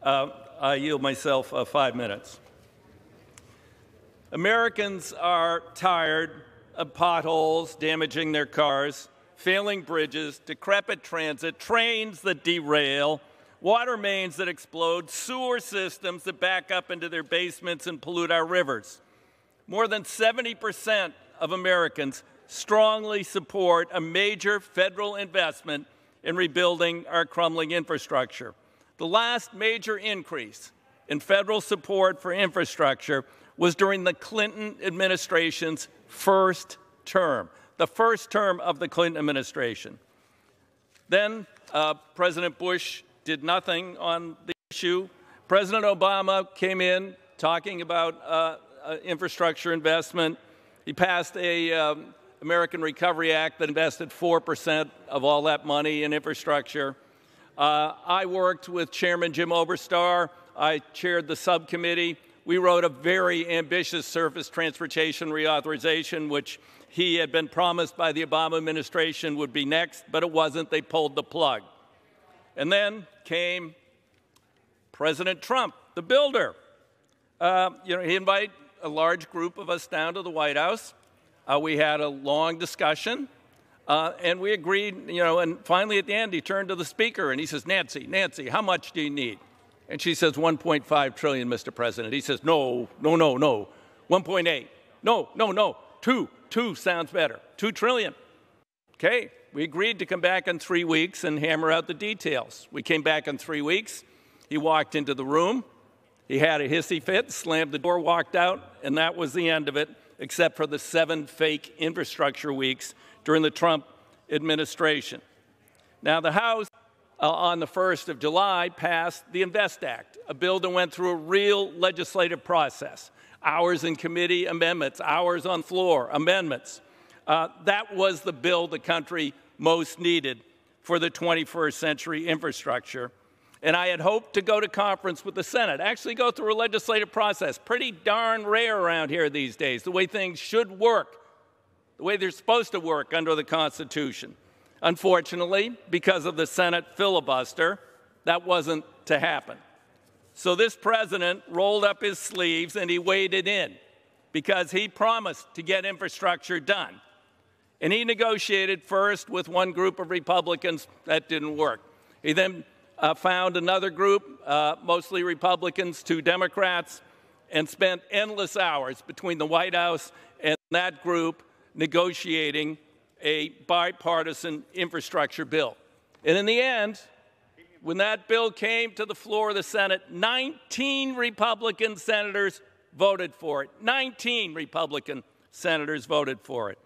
I yield myself 5 minutes. Americans are tired of potholes damaging their cars, failing bridges, decrepit transit, trains that derail, water mains that explode, sewer systems that back up into their basements and pollute our rivers. More than 70% of Americans strongly support a major federal investment in rebuilding our crumbling infrastructure. The last major increase in federal support for infrastructure was during the Clinton administration's first term, the first term of the Clinton administration. Then President Bush did nothing on the issue. President Obama came in talking about infrastructure investment. He passed a American Recovery Act that invested 4% of all that money in infrastructure. I worked with Chairman Jim Oberstar. I chaired the subcommittee. We wrote a very ambitious surface transportation reauthorization, which he had been promised by the Obama administration would be next, but it wasn't. They pulled the plug. And then came President Trump, the builder. He invited a large group of us down to the White House. We had a long discussion, and we agreed, and finally at the end he turned to the speaker and he says, Nancy, how much do you need? And she says, 1.5 trillion, Mr. President. He says, no, 1.8. No, 2 sounds better, 2 trillion. Okay, we agreed to come back in 3 weeks and hammer out the details. We came back in 3 weeks. He walked into the room. He had a hissy fit, slammed the door, walked out, and that was the end of it, except for the 7 fake infrastructure weeks during the Trump administration. Now, the House, on the 1st of July, passed the INVEST Act, a bill that went through a real legislative process. Hours in committee amendments, hours on floor amendments. That was the bill the country most needed for the 21st century infrastructure. And I had hoped to go to conference with the Senate, actually go through a legislative process. Pretty darn rare around here these days, the way things should work, the way they're supposed to work under the Constitution. Unfortunately, because of the Senate filibuster, that wasn't to happen. So this president rolled up his sleeves and he waded in because he promised to get infrastructure done. And he negotiated first with one group of Republicans. That didn't work. He then found another group, mostly Republicans, 2 Democrats, and spent endless hours between the White House and that group negotiating a bipartisan infrastructure bill. And in the end, when that bill came to the floor of the Senate, 19 Republican senators voted for it. 19 Republican senators voted for it.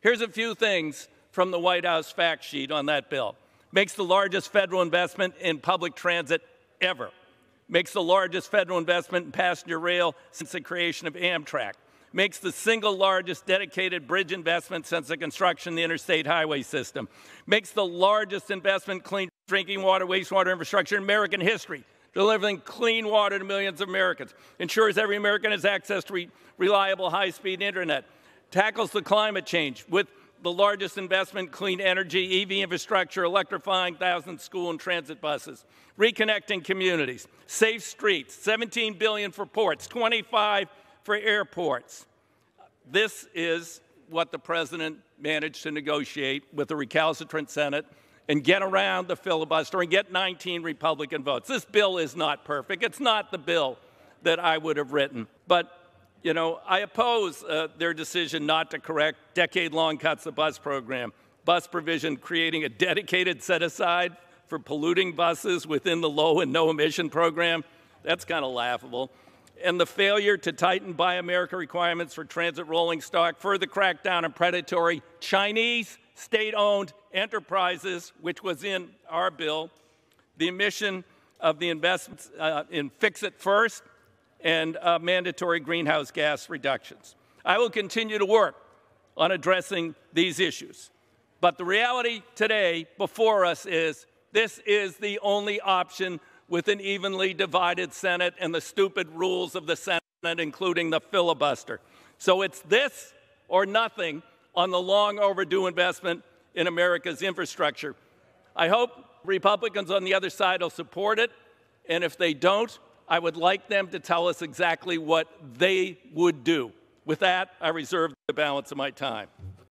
Here's a few things from the White House fact sheet on that bill. Makes the largest federal investment in public transit ever. Makes the largest federal investment in passenger rail since the creation of Amtrak. Makes the single largest dedicated bridge investment since the construction of the interstate highway system. Makes the largest investment in clean drinking water, wastewater infrastructure in American history, delivering clean water to millions of Americans. Ensures every American has access to reliable high-speed internet. Tackles the climate change with the largest investment in clean energy, EV infrastructure, electrifying thousands of school and transit buses, reconnecting communities, safe streets, $17 billion for ports, $25 for airports. This is what the president managed to negotiate with the recalcitrant Senate and get around the filibuster and get 19 Republican votes. This bill is not perfect. It's not the bill that I would have written. But, I oppose their decision not to correct decade-long cuts to bus program, bus provision creating a dedicated set-aside for polluting buses within the low and no emission program. That's kind of laughable. And the failure to tighten Buy America requirements for transit rolling stock, further crackdown on predatory Chinese state-owned enterprises, which was in our bill, the omission of the investments in Fix It First, and mandatory greenhouse gas reductions. I will continue to work on addressing these issues. But the reality today before us is this is the only option with an evenly divided Senate and the stupid rules of the Senate, including the filibuster. So it's this or nothing on the long overdue investment in America's infrastructure. I hope Republicans on the other side will support it And if they don't, I would like them to tell us exactly what they would do. With that, I reserve the balance of my time.